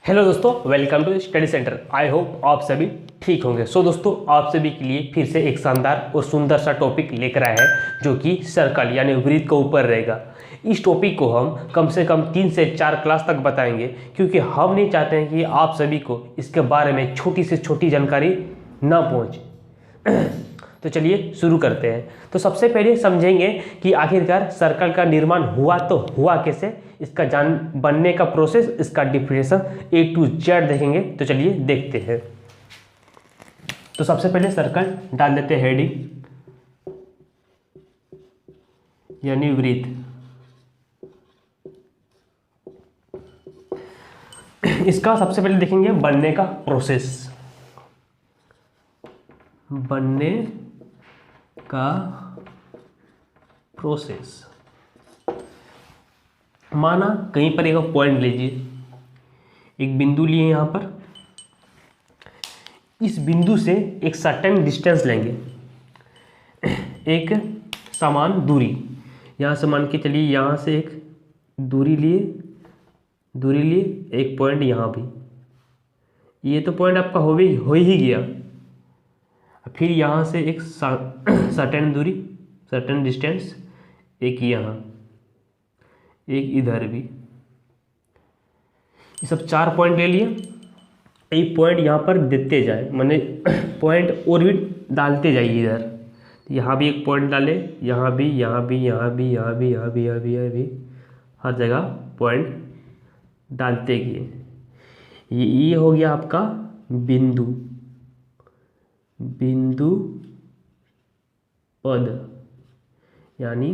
Hello दोस्तों, welcome to study centre. I hope आप सभी ठीक होंगे। दोस्तों, आप सभी के लिए फिर से एक शानदार और सुंदर सा टॉपिक लेकर आए हैं जो कि सर्कल यानी वृत्त के ऊपर रहेगा। इस टॉपिक को हम कम से कम 3 से 4 क्लास तक बताएंगे क्योंकि हम नहीं चाहते हैं कि आप सभी को इसके बारे में छोटी से छोटी जानकारी ना पहुँचे। तो चलिए शुरू करते हैं। तो सबसे पहले समझेंगे कि आखिरकार सर्कल का निर्माण हुआ तो हुआ कैसे, इसका जान बनने का प्रोसेस, इसका डिफिनेशन A to Z देखेंगे। तो चलिए देखते हैं। तो सबसे पहले सर्कल डाल देते हैं हेडिंग यानी वृत्त। इसका सबसे पहले देखेंगे बनने का प्रोसेस, बनने का प्रोसेस। माना कहीं पर एक पॉइंट लीजिए, एक बिंदु लिए यहाँ पर, इस बिंदु से एक सर्टेन डिस्टेंस लेंगे, एक समान दूरी। यहाँ से मान के चलिए, यहाँ से एक दूरी लिए, एक पॉइंट यहाँ भी, ये तो पॉइंट आपका हो ही गया। फिर यहाँ से एक सर्टेन दूरी, सर्टेन डिस्टेंस, एक यहाँ, एक इधर भी, ये सब 4 पॉइंट ले लिए। एक पॉइंट यहाँ पर देते जाए, माने पॉइंट और भी डालते जाइए। इधर यहाँ भी एक पॉइंट डाले, यहाँ भी, यहाँ भी, यहाँ भी, यहाँ भी, यहाँ भी, यहाँ भी, यहाँ भी, हर जगह पॉइंट डालते गए। ये हो गया आपका बिंदु, बिंदु पद यानी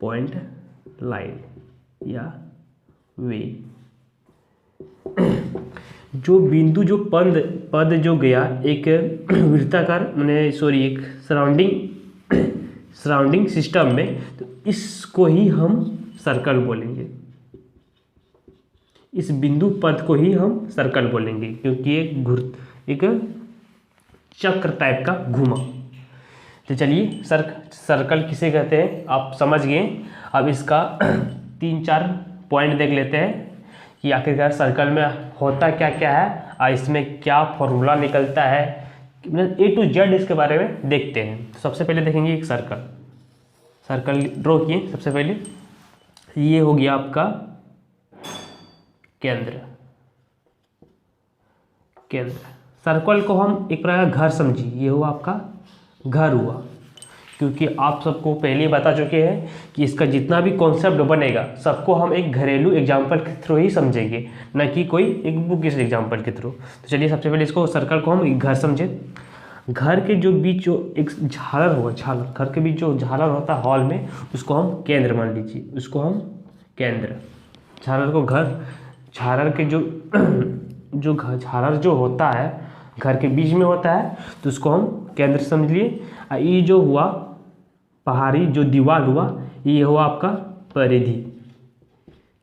पॉइंट लाइन या वे। जो बिंदु, जो पद जो गया एक वृत्ताकार, मैंने सॉरी, एक सराउंडिंग सिस्टम में, तो इसको ही हम सर्कल बोलेंगे। इस बिंदु पद को ही हम सर्कल बोलेंगे क्योंकि एक चक्र टाइप का घुमा। तो चलिए सर्कल किसे कहते हैं आप समझ गए। अब इसका 3-4 पॉइंट देख लेते हैं कि आखिरकार सर्कल में होता क्या क्या है और इसमें क्या फॉर्मूला निकलता है। A to Z इसके बारे में देखते हैं। तो सबसे पहले देखेंगे एक सर्कल ड्रॉ किए। सबसे पहले ये हो गया आपका केंद्र। सर्कल को हम एक प्रकार घर समझिए, ये हुआ आपका घर हुआ, क्योंकि आप सबको पहले बता चुके हैं कि इसका जितना भी कॉन्सेप्ट बनेगा सबको हम एक घरेलू एग्जाम्पल के थ्रू ही समझेंगे, न कि कोई एक बुक के एग्जाम्पल के थ्रू। तो चलिए सबसे पहले इसको सर्कल को हम एक घर समझे। घर के जो बीच जो एक झालर होगा, घर के बीच जो झालर होता है हॉल में, उसको हम केंद्र मान लीजिए, उसको हम केंद्र। झालर को घर, झालर के झालर जो होता है घर के बीच में होता है, तो उसको हम केंद्र समझ लिए। ये जो हुआ पहाड़ी जो दीवार हुआ, ये हुआ आपका परिधि।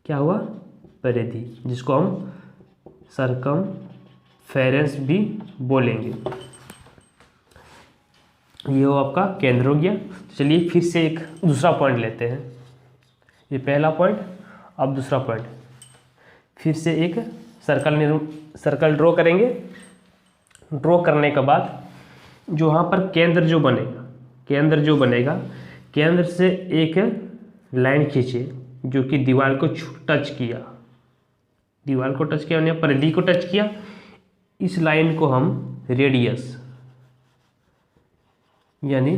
क्या हुआ? परिधि, जिसको हम सरकमफेरेंस भी बोलेंगे। ये हो आपका केंद्र हो गया। चलिए फिर से एक दूसरा पॉइंट लेते हैं। ये पहला पॉइंट, अब दूसरा पॉइंट। फिर से एक सर्कल ड्रॉ करेंगे। ड्रॉ करने के बाद जो यहाँ पर केंद्र जो बनेगा, केंद्र से एक लाइन खींचे जो कि दीवार को टच किया, यानी परिधि को टच किया। इस लाइन को हम रेडियस यानी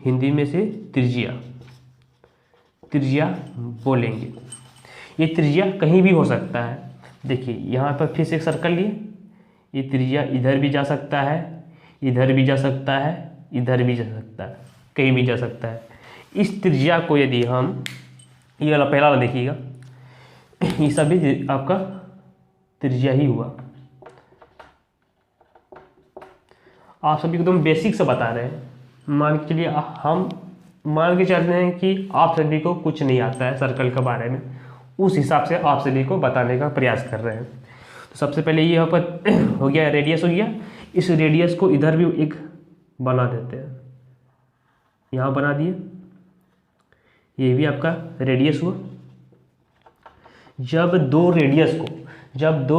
हिंदी में से त्रिज्या बोलेंगे। ये त्रिज्या कहीं भी हो सकता है। देखिए यहाँ पर फिर से एक सर्कल लिए, ये त्रिज्या इधर भी जा सकता है, इधर भी जा सकता है, इधर भी जा सकता है, कहीं भी जा सकता है। इस त्रिज्या को यदि हम, ये वाला पहला वाला देखिएगा, ये सभी आपका त्रिज्या ही हुआ। आप सभी को तो हम बेसिक से बता रहे हैं। मान के चलिए हम मान के चलते हैं कि आप सभी को कुछ नहीं आता है सर्कल के बारे में, उस हिसाब से आप सभी को बताने का प्रयास कर रहे हैं। तो सबसे पहले ये यहाँ पर हो गया, रेडियस हो गया। इस रेडियस को इधर भी एक बना देते हैं, यहाँ बना दिए, ये भी आपका रेडियस हुआ। जब दो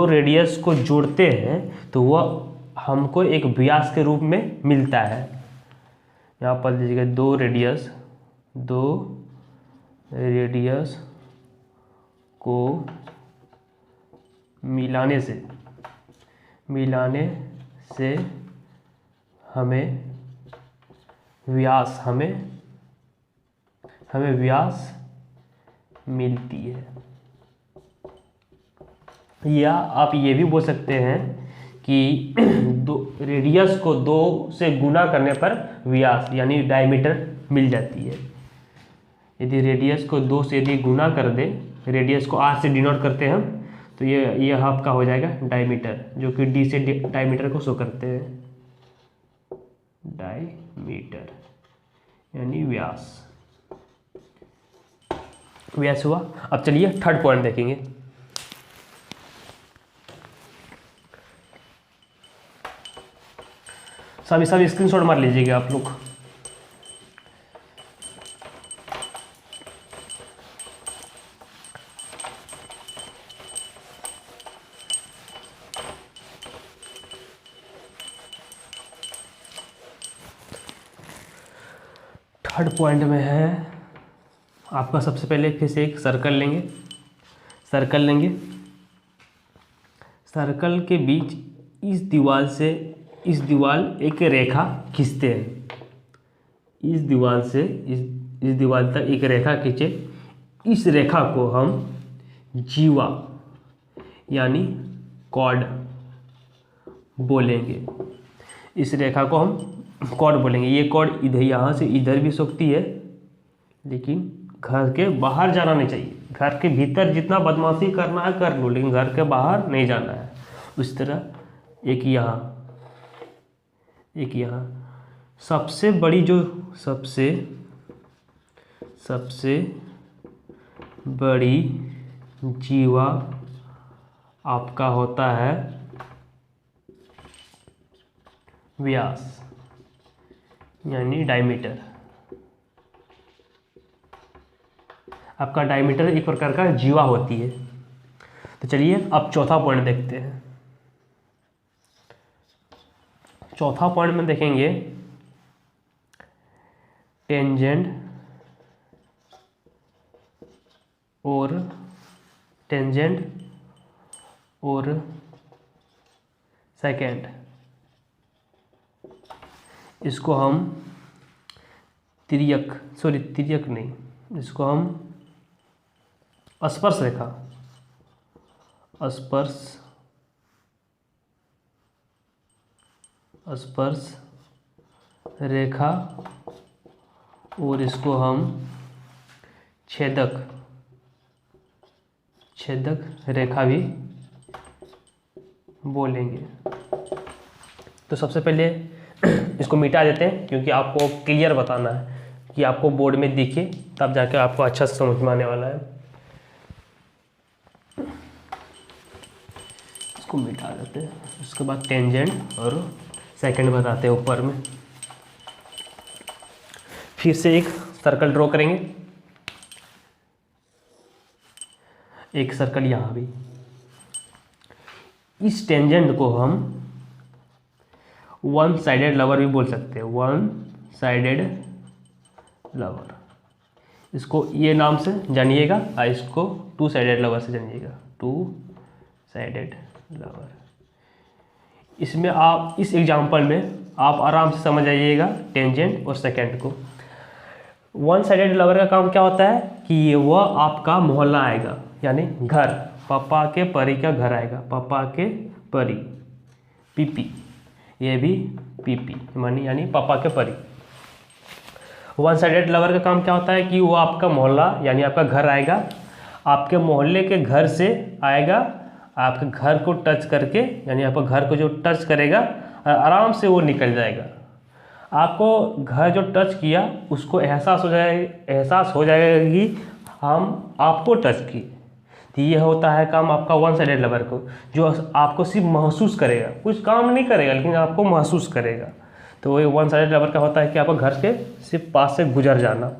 रेडियस को जोड़ते हैं तो वह हमको एक व्यास के रूप में मिलता है। यहाँ पर लीजिएगा दो रेडियस को मिलाने से हमें व्यास मिलती है। या आप ये भी बोल सकते हैं कि रेडियस को 2 से गुना करने पर व्यास यानी डायमीटर मिल जाती है। यदि रेडियस को 2 से यदि गुना कर दें, रेडियस को r से डिनोट करते हैं हम, तो ये आपका हो जाएगा डायमीटर, जो कि d से डायमीटर को शो करते हैं। डायमीटर यानी व्यास हुआ। अब चलिए थर्ड पॉइंट देखेंगे। सब स्क्रीनशॉट मार लीजिएगा आप लोग। थर्ड पॉइंट में है आपका, सबसे पहले फिर से एक सर्कल लेंगे। सर्कल के बीच इस दीवार एक रेखा खींचते हैं। इस दीवार से इस दीवार तक एक रेखा खींचे। इस रेखा को हम जीवा यानी कॉर्ड बोलेंगे। इस रेखा को हम कॉर्ड बोलेंगे। ये कॉर्ड इधर यहाँ से इधर भी सकती है, लेकिन घर के बाहर जाना नहीं चाहिए। घर के भीतर जितना बदमाशी करना है कर लो, लेकिन घर के बाहर नहीं जाना है। उस तरह एक यहाँ सबसे बड़ी जीवा आपका होता है व्यास यानी डायमीटर। आपका डायमीटर एक प्रकार का जीवा होती है। तो चलिए अब चौथा पॉइंट देखते हैं। चौथा पॉइंट में देखेंगे टेंजेंट और सेकेंड। इसको हम तिर्यक नहीं, इसको हम स्पर्श रेखा और इसको हम छेदक रेखा भी बोलेंगे। तो सबसे पहले इसको मिटा देते हैं, क्योंकि आपको क्लियर बताना है कि आपको बोर्ड में दिखे, तब जाके आपको अच्छा से समझ में आने वाला है। इसको मिटा देते हैं। उसके बाद टेंजेंट और सेकंड बताते हैं ऊपर में। फिर से एक सर्कल ड्रॉ करेंगे। एक सर्कल यहाँ भी। इस टेंजेंट को हम वन साइडेड लवर भी बोल सकते हैं। वन साइडेड लवर, इसको ये नाम से जानिएगा और इसको टू साइडेड लवर से जानिएगा। Two sided lover. इसमें आप इस एग्जांपल में आप आराम से समझ आइएगा टेंजेंट और सेकेंड को। वन साइडेड लवर का काम क्या होता है कि ये वह आपका मोहल्ला आएगा, यानी घर। पापा के परी का घर आएगा। पापा के परी, पीपी, ये भी पीपी मानी यानी पापा के परी। वन साइडेड लवर का काम क्या होता है कि वो आपका मोहल्ला यानी आपका घर आएगा। आपके मोहल्ले के घर से आएगा, आपके घर को टच करके, यानी आपका घर को जो टच करेगा आराम से वो निकल जाएगा। आपको घर जो टच किया उसको एहसास हो जाएगा कि हम आपको टच किए। तो ये होता है काम आपका वन साइडेड लवर को, जो आपको सिर्फ महसूस करेगा, कुछ काम नहीं करेगा लेकिन आपको महसूस करेगा। तो वही वन साइडेड लवर का होता है कि आपका घर के सिर्फ पास से गुजर जाना।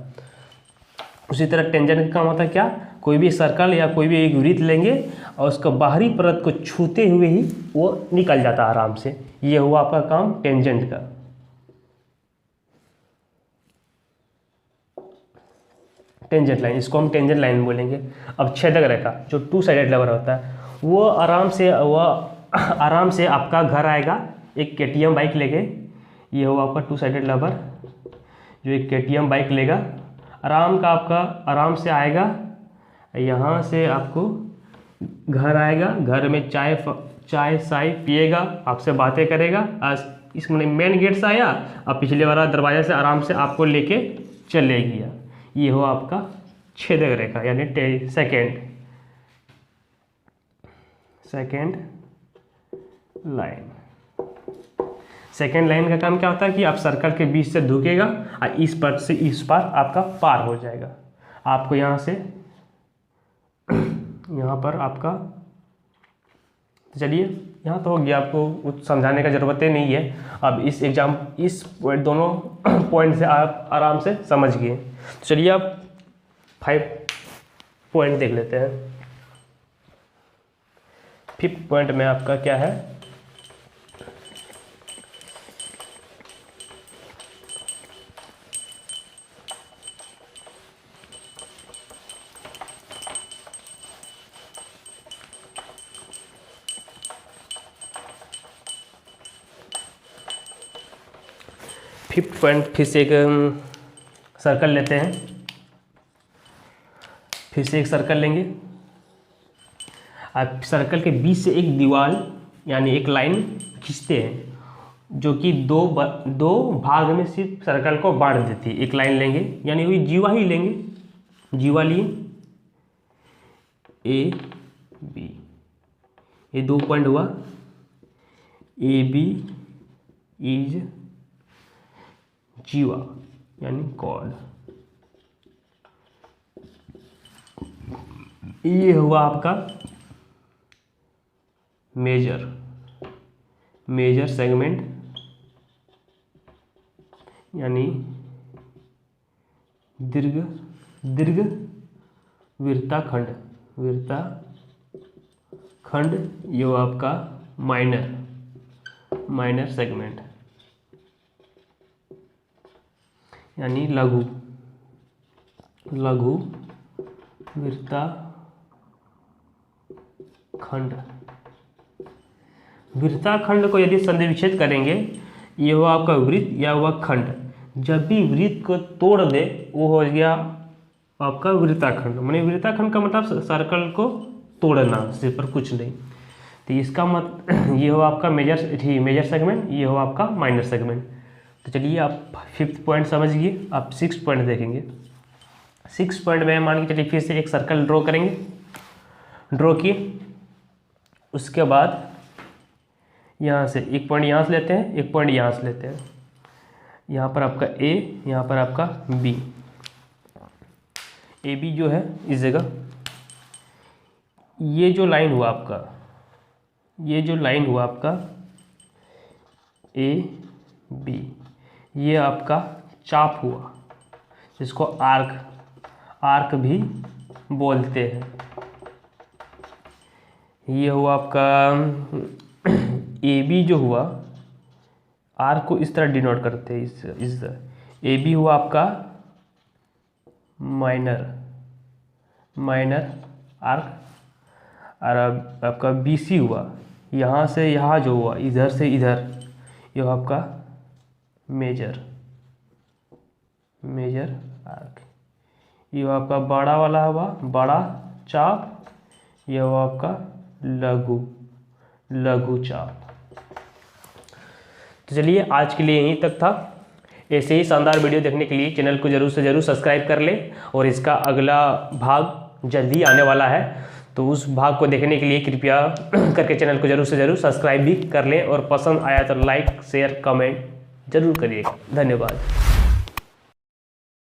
उसी तरह टेंजेंट का काम होता है क्या, कोई भी सर्कल या कोई भी एक वृत्त लेंगे और उसका बाहरी परत को छूते हुए ही वो निकल जाता है आराम से। ये हुआ आपका काम टेंजेंट का। टेंजेंट लाइन, इसको हम टेंजेंट लाइन बोलेंगे। अब छेदक रेखा जो 2 साइडेड लेबर होता है, वो आराम से आपका घर आएगा एक KTM बाइक लेके। ये हुआ आपका 2 साइडेड लेबर जो एक KTM बाइक लेगा, आराम से आएगा, यहाँ से आपको घर आएगा, घर में चाय पिएगा, आपसे बातें करेगा। आज इस मेन गेट से आया, अब पिछले वाला दरवाजे से आराम से आपको लेके चले गया। ये हो आपका छेदक रेखा यानी सेकेंड लाइन। सेकेंड लाइन का काम क्या होता है कि आप सर्कल के बीच से ढुकेगा और इस पार से इस पार आपका पार हो जाएगा। आपको यहाँ से यहाँ पर आपका, चलिए यहाँ तो हो गया, आपको कुछ समझाने का ज़रूरत ही नहीं है। अब इस दोनों पॉइंट से आप आराम से समझ गए। चलिए आप 5 पॉइंट देख लेते हैं। 5th पॉइंट में आपका क्या है, फिफ्थ पॉइंट फिर से एक सर्कल लेते हैं, फिर से एक सर्कल लेंगे। आप सर्कल के बीच से एक दीवार यानी एक लाइन खींचते हैं जो कि दो भाग में सिर्फ सर्कल को बांट देती है। एक लाइन लेंगे यानी वही जीवा ही लेंगे, जीवा लिए ए बी, ये 2 पॉइंट हुआ। ए बी इज जीवा यानी कॉर्ड। ये हुआ आपका मेजर सेगमेंट यानी दीर्घ वृत्ताखंड। ये हुआ आपका माइनर सेगमेंट यानी लघु वृत्ताखंड को यदि संधिविच्छेद करेंगे, ये हुआ आपका वृत्त या हुआ खंड। जब भी वृत्त को तोड़ दे वो हो गया आपका वृत्ताखंड। माने वृत्ताखंड का मतलब सर्कल को तोड़ना, सिर्फ पर कुछ नहीं। तो इसका ये हो आपका मेजर सेगमेंट, ये हो आपका माइनर सेगमेंट। तो चलिए आप 5th पॉइंट समझ गए। आप 6th पॉइंट देखेंगे। 6th पॉइंट में मान के चलिए फिर से एक सर्कल ड्रॉ करेंगे। ड्रॉ किए, उसके बाद यहाँ से एक पॉइंट यहाँ से लेते हैं, एक पॉइंट यहाँ से लेते हैं। यहाँ पर आपका ए, यहाँ पर आपका बी। ए बी जो है इस जगह, ये जो लाइन हुआ आपका ए बी, ये आपका चाप हुआ, जिसको आर्क भी बोलते हैं। ये हुआ आपका ए बी जो हुआ, आर्क को इस तरह डिनोट करते हैं, इस तरह। ए बी हुआ आपका माइनर आर्क, और आपका बी सी हुआ यहाँ से यहाँ जो हुआ, इधर से इधर, ये हुआ आपका मेजर आर्क। ये हुआ आपका बड़ा वाला हुआ बड़ा चाप, ये हुआ आपका लघु चाप। तो चलिए आज के लिए यहीं तक था। ऐसे ही शानदार वीडियो देखने के लिए चैनल को जरूर से जरूर सब्सक्राइब कर लें, और इसका अगला भाग जल्दी आने वाला है, तो उस भाग को देखने के लिए कृपया करके चैनल को जरूर से जरूर सब्सक्राइब भी कर लें, और पसंद आया तो लाइक शेयर कमेंट जरूर करिएगा। धन्यवाद।